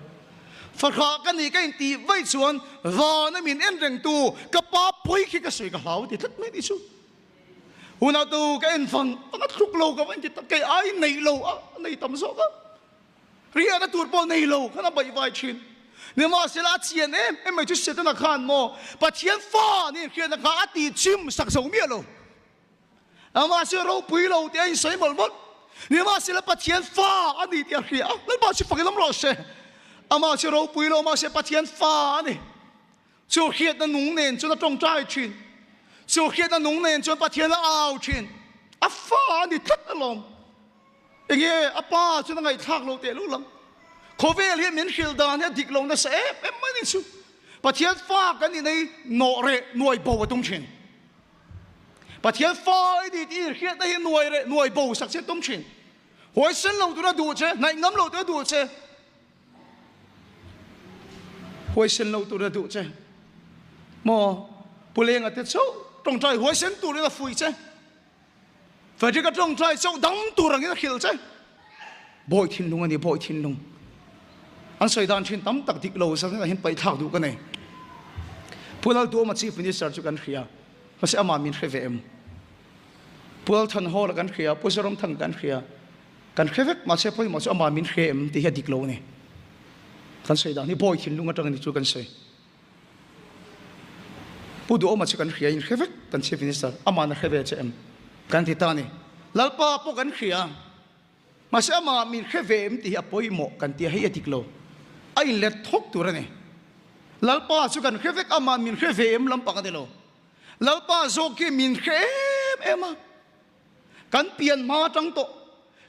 ฝรั่งกันนี่ก็อินตีไว้ชวนวานมินเอ็นเร่งตูกับป้าปุยขี้กระสือกับเหลาที่ทัดไม่ได้ชูหุ่นเอาตูก็เอ็นฟังตั้งแต่ทุกโลกับมันจะตะเกียไอในโลอ่ะในตำโซก็เรียกตัวปนในโลขนาดใบไฟชินเนี่ยมาเสียละเชียนไม่จุดเสียธนาคารโมปัจเจียนฟ้านี่คือธนาคารตีชิมสักสองเมียโลเอามาเสียเราปุยโลที่ไอ้ใส่หมดนี่มาสิละปัจเจียนฟ้าอันนี้ที่อะไรอ่ะนั่นมาสิฟังน้ำร้อนเช่อามาสิเราปุยเรามาสิปัจเจียนฟ้านี่ชั่วเขียดนั่นนุ่งเนินจนตรงใจชินชั่วเขียดนั่นนุ่งเนินจนปัจเจียนละอ้าวชินอ่ะฟ้านี่ทัดอารมณ์อย่างเงี้ยอ่ะป้าจนตั้งไงทักเราเตะลูกหลังโควิดเรียนเหม็นเขียวดานเนี่ยดิกลงนะเสพไม่ได้ชูปัจเจียนฟ้ากันนี่ในหน่อเร่หน่วยบ่าวตรงชินปัจเจียนฟ้าไอ้ดีที่เขียนได้หน่วยเร่หน่วยบ่าวสักเส้นตรงชินหอยเส้นเราตัวดูเช่ไหนน้ำเราตัวดูเช่หอยเส้นเราตัวดูเช่มอผู้เลี้ยงอาทิตย์เช้าตรงใจหอยเส้นตัวนี้เราฟุ้ยเช่ฝ่ายที่ก็ตรงใจเช้าดังตัวรังนี้เราขิลเช่บ่อยทิ้งลงอันนี้บ่อยทิ้งลงอันใส่ดานชินตั้มตักดิกเราสักนิดเห็นไปทักดูกันเลยผู้เราตัวมาชีฟินิสร์จุกันเขียมาเสียมามินเขวมผู้เราทันหอลกันเขียผู้สรมทันกันเขียกันเขวกมาเสียพ่อมาเสียมามินเขมที่เฮดิกโลนี่กันใส่ดานนี่บ่อยทิ้งลงกันตรงนี้จุกันใส่ผู้ดูมาชีกันเขียอินเขวกกันชีฟินิสร์อามานะเขวเจมกันที่ตานี่ลัลปาพวกกันเขียมาเสียมามินเขวมที่พ่อหมอกันที่เฮดิกโลไอ้เล็ดทกตัวนี่ลัลปาสุกันเขวกอามามินเขวมลำปางกันเดโลลัลปาโซกีมินเขมมากันเปลี่ยนมาจังโต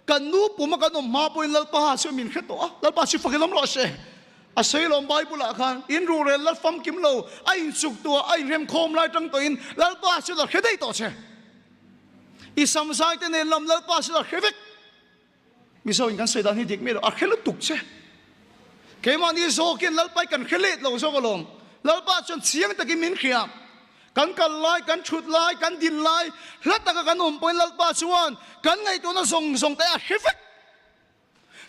กันนูปุ่มกันนมาปุ่นลัลปาสุมินเขโตลัลปาสุฟังกันลำรอเชอาศัยลมใบบุละกันอินรูเรลลัลฟัมกิมโลไอ้สุกตัวไอ้เรียมโคมลายจังโตอินลัลปาสุดเขได้โตเชอีสัมสายเตเนลำลัลปาสุดเขวิกมิโซอินกันเสดานี่เด็กไม่รู้อาเขลตุกเชเกมันนี่โซกินลัลไปกันเขลิดเราโซกลงลัลปาจนเสียงตะกิมินเขียกันไล่กันชุดไล่กันดินไล่ลัดตะกันอมเป็นลัลปาชวนกันไงตัวนั้นส่งแต่อาเขวิก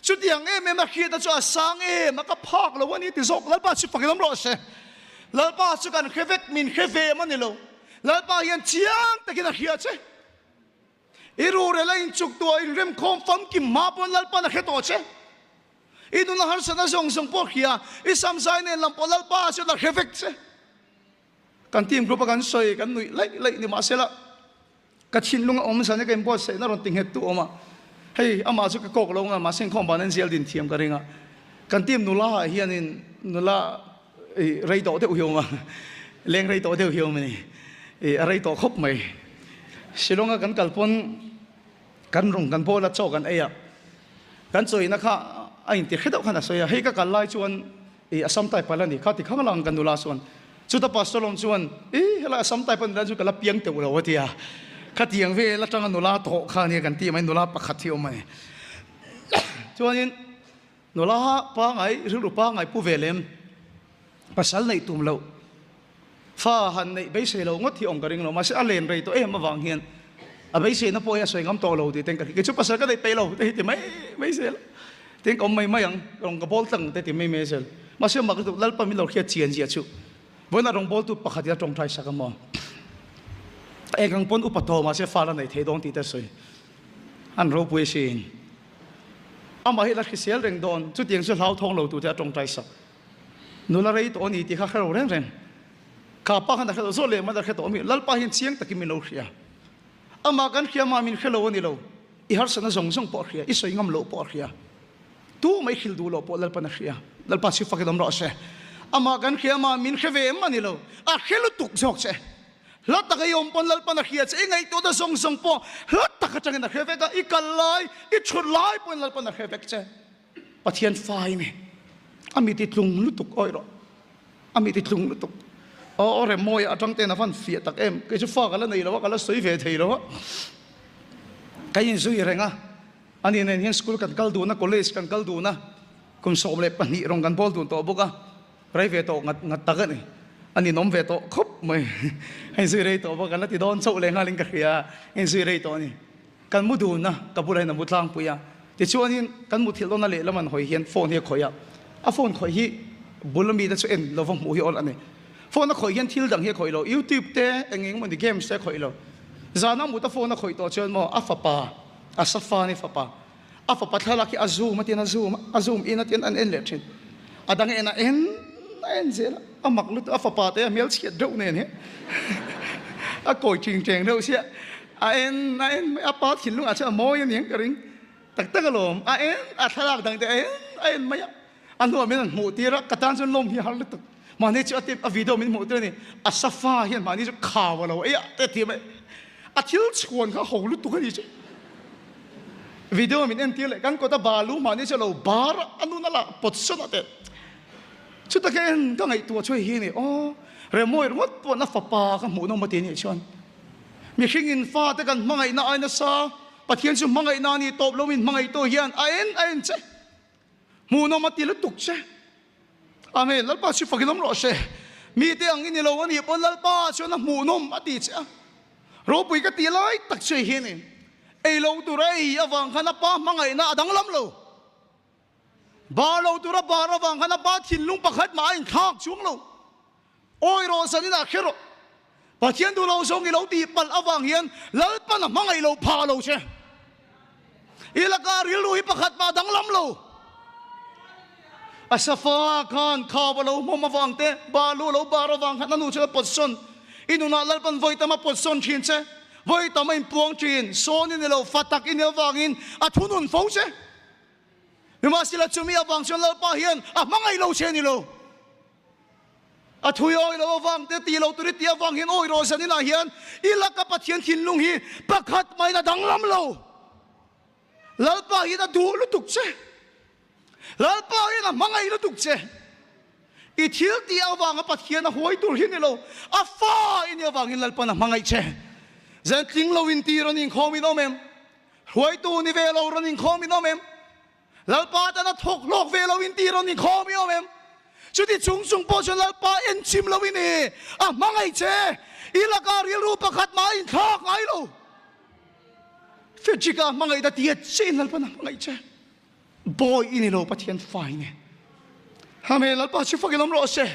ชุดอย่างมาเขียนตัวสางมันก็พากแล้ววันนี้ติดโซกลัลปาชุดฝังน้ำร้อนเชลัลปาชุดกันเขวิกมินเขวมันนี่โลลัลปายันเชียงตะกินอาเขียเชอีรูเรลัยจุกตัวอีเริ่มคอมฟัมกิมมาบนลัลปานะเขตโอเชอีดูนะฮาร์สนะส่งพวกเขียอีสัมไซเนลัมปลัลปาชุดละเขวิกเชกันทีมกรุ๊ปกันสวยกันหนุ่ยไล่นี่มาเสียละกันชินลุงอมสันนี่กันบอสเสน่ารอนติงเหตุตัวมาเฮ้ยอามาสุกกอกลงมาเส้นข้อมบ้านนั้นเสียดินเทียมกันเองกันทีมนุลาเฮียนิน nula rei to te hiu ma leng rei to te hiu ma ni rei to khop mai silonga kan kalpon kan rong kan bola chaw kan aya kan choi na kha ain ti khedau khana soya hei ka kalai chuan asam tai palani kha ti khang lang kan nula suan chuta pastorlom chuan hela asam tai pan dan chu kala piang te ula watia kha tiang ve la tang nula to kha ni kan ti mai nula pakhat thiu mai chuan in nula pa ngai ru pa ngai pu velem pasal nei tum lo fa han nei be se lo ngot thi ong karing lo ma se alen rei to ma wang hian a be se na po ya soi ngam to lo ti teng ka ki chu pasal ka dei pe lo te ti mai se teng kom mai mai ang rong ka bol tang te ti mai me sel ma se ma ka lal pa mi lo khia chian ji chu bona rong bol tu pakhat ya tong thai sakamo e gang pon upato ma se fa la nei the dong ti ta soi an ro pu sin ama hi la khisial reng don chu tiang chu lau thong lo tu te tong thai sak nula rei to ni ti kha kharo reng reng ka pa kan da kha zo le ma da kha to mi lal pa hin chiang takin mi lo khia ama kan khia ma min khelo ni lo I har sana zong zong po khia I soi ngam lo po khia tu mai khil du lo po lal pa na khia lal pa si fakadam ro se ama kan khia ma min khave ma ni lo a khelo tuk jok se la ta ga yom pon lal pa na khia che ngai to da zong zong po la ta ka chang na khave ka I kalai I chut lai pon lal pa na khave che pathian fai ni ami ti tlung lu tuk oi ro ami ti tlung lu tuk o re moi atang te na fan fia tak em ke chu fa kala nei lo kala soi ve thei lo kai in sui renga ani nen hian school kan kal du na college kan kal du na kum som le pani rong kan bol du to boka private to ngat tak ni ani nom ve to khop mai hai sui rei to boka la ti don chau le nga ling ka khia in sui rei to ni kan mu du na ka bulai na mutlang puya ti chuan in kan mu thil na le laman hoi hian phone hi khoya a phone khoi hi bulami da chu en lovong mu hi ol ani phone na khoi hian thil dang hi khoi lo YouTube te engeng mon di games te khoi lo zana mu ta phone na khoi to chuan mo afapa asafa ni fapa afapa thala ki azum atin azum in atin an en lechin adang en zela amak lut afapa te mel chiat do ne ne a koi ching cheng do sia a en apa thin lu a cha mo yan yang ring tak tak lom a en a thalak dang te en maya an ho men mu ti ra katan chun lom hi hal lut mani chu ati a video min mu te ni asafa hian mani chu khaw lo ya te ti mai a thil chhuan kha ho lut tu ni chu video min en til kan ko ta balu mani chu lo bar anu na la pot so na te chu ta ken ka ngai tu choi hi ni o re moi rot po na fa pa ka mu no ma te ni chuan mi khingin fa te kan mangai na ai na sa pathian chu mangai na ni top lo min mangai to hian aen che mu no ma ti lu tuk che amen lal pa chu fakinom ro se mi te ang ni lo ani pon lal pa chu na mu no ma ti che ro pui ka ti lai tak che hi ni ei lo tu rei awang khana pa mangai na adang lam lo ba lo tu ra ba ra wang khana pa thin lung pakhat ma in thak chung lo oi ro san na khero pathian du lo song I lo ti pal awang hian lal pa na mangai lo pha lo che ilaka ril lu hi pakhat ma dang lam lo asafa khan khaw lo mo ma wang te ba lu lo ba ra wang khana nu che pot son inuna lal pan voi tama pot son thin che voi tama in puang thin son in lo fatak in lo wangin a thunun fo che Nima sila chumi awang chon lal pa hian a mangai lo che ni lo a thui oi lo awang te ti lo turi ti awang hian oi ro san ina hian ilaka pathian thin lung hi pakhat mai na dang lam lo lal pa hi na du lu tuk che lal pa hi na mangai lu tuk che I thil ti awang a pathian a huai tur hi ni lo a fa in awang in lal pa na mangai che zan ting lo in ti ron in khomi no mem huai tu ni ve lo ron in khomi no mem lal pa ta na thok lok ve lo in ti ron in khomi no mem chu ti chung chung po chon lal pa en chim lo in ni a mangai che ilaka ril ru pakhat ma in thak ngai lo fechika mangai da ti che lal pa na mangai che boy in lo pathian fai ne hame lal pa chu fakinom ro se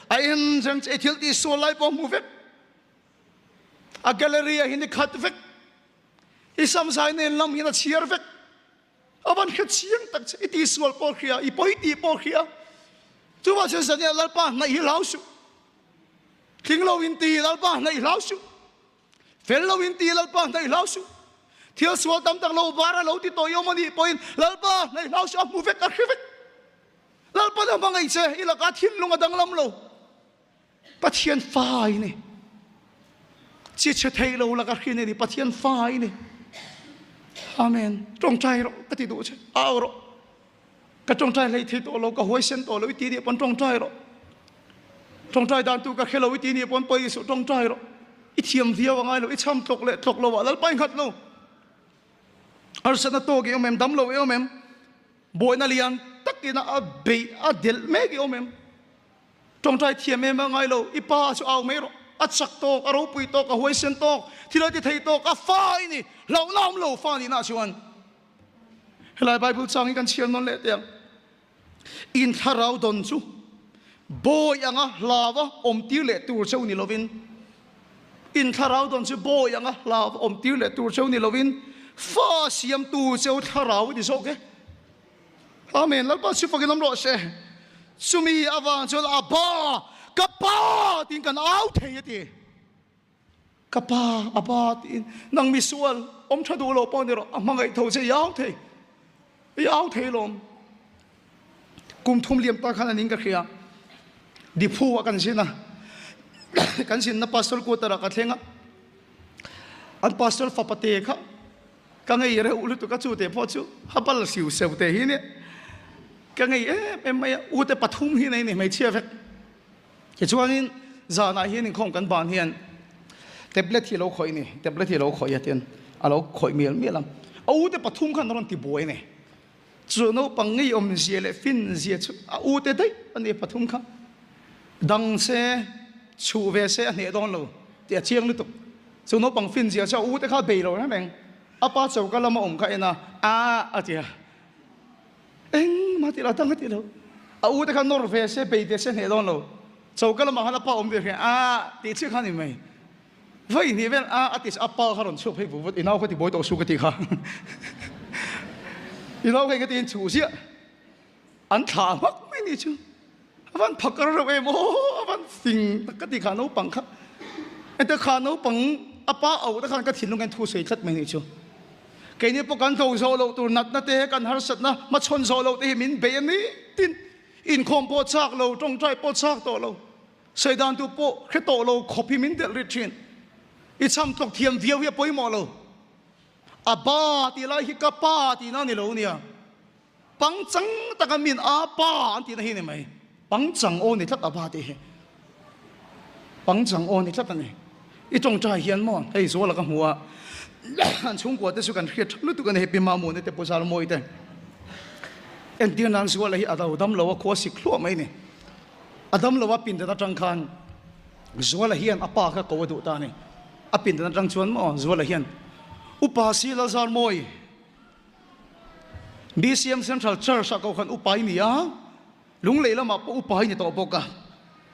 a in jang che thil ti so lai po mu ve a galleria hin khat vek isam sai ne lam hin a chiar vek aban khat chiang tak che ti swal por khia I poi ti por khia tu wa chen san ya lal pa na hi lau su thing lo in ti lal pa na hi lau su fel lo in ti lal pa na hi lau su thial swal tam tak lo bara lo ti to yo mani poin lal pa na hi lau su mu vek ka vek lalpa na mga ise ilaka thin lunga danglam lo pathian fai ni chi che thei lo la ka khin ni pathian fai ni amen trong trai ro ka ti du che ao ro ka trong trai lei thi to lo ka hoi sen to lo ti ni pon trong trai ro trong trai dan tu ka khelo ti ni pon poi su trong trai ro i thiam via wa ngai lo i cham tok le tok lo wa lalpa khat lo ar sana to ge omem dam lo omem boy na lian takina a be a del me ge omem trong trai thiam me ma ngai lo i pa su au me ro a chak to a ro pui to ka hoi sen to thila ti thei to ka fai ni lo nam lo fa ni na chuan helai bible chang kan chian non le tiang in tharau don chu boy anga lava om tir le tur chau ni lovin in tharau don chu boy anga lava om tir le tur chau ni lovin fa siam tu chau tharau di so ke amen la pa chu fa ginam ro se sumi awan chul aba kapa tin kan au thei ti kapa aba tin nang misual om thadu lo pon ro amangai tho che yau thei lom kum thum liam ta khan aning ka khia di phu kan sina kan sin na pastor ko tara ka thenga an pastor fa pate kha ka ngai re ulu tu ka chu te pho chu hapal siu seu te hi ne ka ngai em mai u te pathum hi nei ne mai chia vek ke chuanin za na hi ning khong kan ban hian tablet hi lo khoi ni tablet hi lo khoi aten alo khoi miel mielam au te pathum khan ron ti boi ne chu no pangi om zia le fin zia chu u te dai ani pathum kha dang se chu ve se ne don lo te chiang lu tu chu no pang fin zia cha u te kha be lo na neng apa chau ka lama om kha ena a tia eng ma ti la tang ti lo a u te kha nor ve se be te se ne don lo chau ka lama hala pa om de a ti chi kha ni mai vai ni vel a atis apa kha ron chu phei bu inau kha ti boi to su ka ti kha inau kha ti chu sia an tha mak mai ni chu avan phakar ro ve mo avan sing ka ti kha no pang kha ente kha no pang apa au ta khan ka thin long kan thu sei thlat mai ni chu ke ni po kan tho zo lo tur nat na te kan har sat na ma chon zo lo te min be ni tin in khom po chak lo tong trai po chak to lo sei dan tu po khe to lo khopi min del rithin i cham tok thiam viau ya poi mo lo aba ti lai hi ka pa ti na ni lo nia pang chang ta ka min a pa ti na hi ni mai pang chang o ni thlat aba ti he pang chang o ni thlat ani i tong trai hian mo hei zo la ka hua an chung ko te su kan khiat lu tu kan he pi ma mu ne te po sal moi te en ti nan zo la hi ada udam lo ko sik khlo mai ni adam lo wa pin da tang khan zo la hian apa kha ko du ta ni apin da tang chuan mo zo la hian upa si la zar moi BCM Central Church ko khan upai ni a lung le lama po upai ni to boka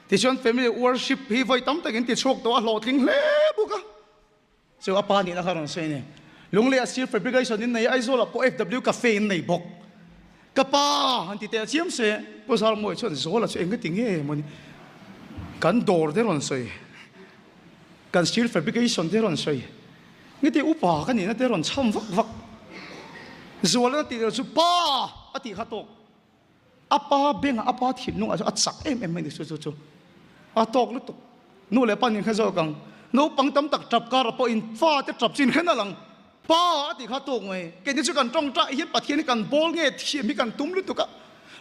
ti chuan family worship hi voi tam takin ti chok to a lo thing le buka so apa ni la kharon se ne lung le a steel fabrication in nei aizola po FW cafe in nei bok kapa han ti te chiam se po sar moi chuan zola che enga tinge moni kan dor de ron sei kan steel fabrication de ron sei ngi ti upa kan ni na de ron cham vak vak zola ti chu pa ati khatok apa beng apa thin nung a chak em ni chu a tok lu tok nu le pan ni kha zo kang no pang tam tak trap ka ra po in fa te trap chin khana lang pa ati kha tok ngai ke ni chu kan tong tra hi pathian kan bol nge thi mi kan tum lu tu ka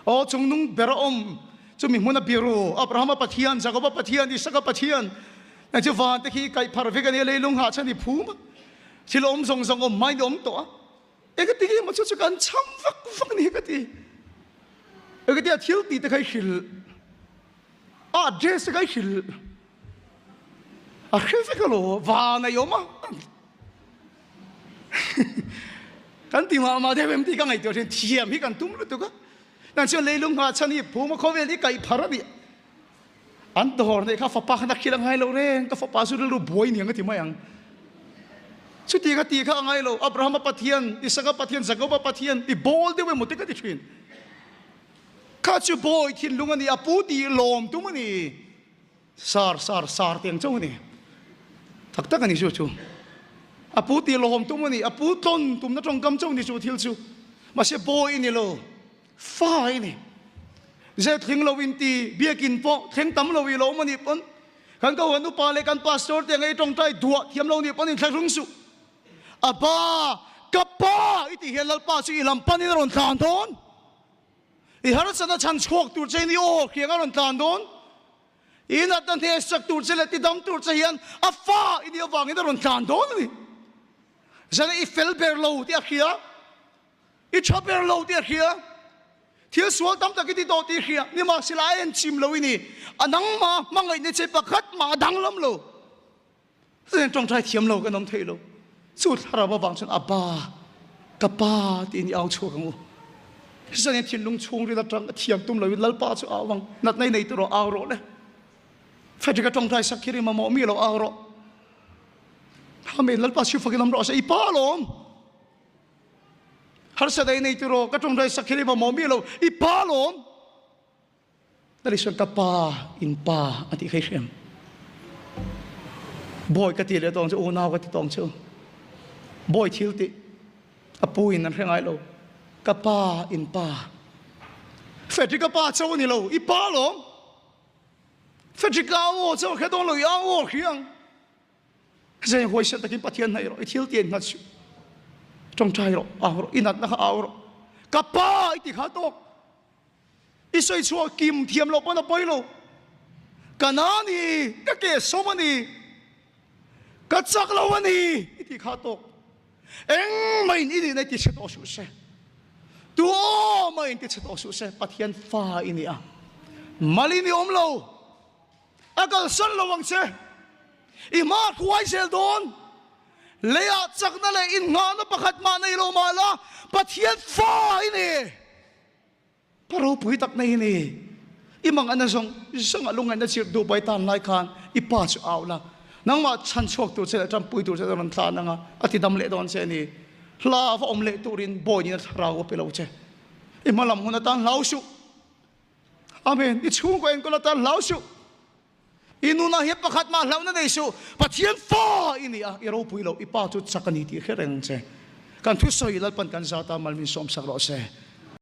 o chung nung bera om chu mi hmuna biru abraham pathian jacob pathian isaka pathian na chu van te khi kai phar ve kan le lung ha chani phu ma thilom zong zong om mai dom to e ka ti ma chu kan cham vak ni ka ti e ka ti a thil ti te khai hil a dress khai hil a khefe ka lo va na yo ma kan ti ma de vem ti ka ngai to chen thiam hi kan tum lu tu ka na chu le lung ha chani phu ma kho ve ni kai phar ni an dor ne ka fa pa na khilang hai lo re ka fa pa su lu boi ni ang ti ma yang chu ti ka ngai lo abraham pathian isaka pathian jacob pathian i bol de we mo te ka ti thin ka chu boi thin lung ani apu ti lom tu mani sar tiang chau ni thak tak ani chu apu ti lom tu mani apu ton tum na tong kam chau ni chu thil chu ma se boi ni lo fai ni zet thing lo in ti biakin po theng tam lo wi lo mani pon kan ko hanu pa le kan pastor te ngai tong tai dua thiam lo ni pon in thlung su aba kapa iti helal pa chu ilam panin ron tlan don I har sana chan chok tur che ni o khianga ron tlan don in at tan the sak tur che le ti dam tur che hian afa ini awang in ron tlan don ni zana I fel ber lo ti a khia I chaper lo ti a khia Thiel sual tam takiti do ti khia ni ma sila en chim lo ini anang ma mangai ne che pakhat ma dang lam lo zen tong thai thiam lo ka nom thei lo su thara ba wang chen aba kapa ti ni au chu kang u zen thin lung chung ri da tang thiam tum lo lal pa chu awang nat nei nei to ro aw ro le fa ti ka tong thai sakiri ma mo mi lo aw ro ha me lal pa chu fa ki lam ro sa I pa lom har sa dai nei turo ka tong dai sakhiri ma momi lo I pa lom dari son ka pa in pa ati khai khem boy ka ti le tong chu naw ka ti tong chu boy thil ti apu in an hrengai lo ka pa in pa feti ka pa chu ni lo I pa lom feti ka wo chu khe dong lo ya wo khiang zai hoi sa takin pathian nei ro I thil ti na chu trong trai ro aro inat na aro kapa iti khatok isoi chua kim thiam lo pona poilo kanani ka ke somani ka chak lo ani iti khatok eng mai ni ni ti set osu se tu mai ti set osu se pathian fa ini a malini omlo akal san lo wang se I ma khuai sel don Lea chak na le in nga na pakhat ma na ilo mala pathian fa ini paro pui tak na ini imang ana song sang alungan na sir do bai tan lai khan I pa chu aw la nang ma chan chok tu che tam pui tu che ron thla na nga ati dam le don che ni hla fa om le turin boy ni thra wo pelo che I malam huna tan lau su amen I chu ko en ko la tan lau su Inuna hiya pakhat ma hlaw na nei su pathian fa ini a iro pui lo I pa chu chakani ti khereng che kan thu soi lal pan kan za ta mal min som sak ro se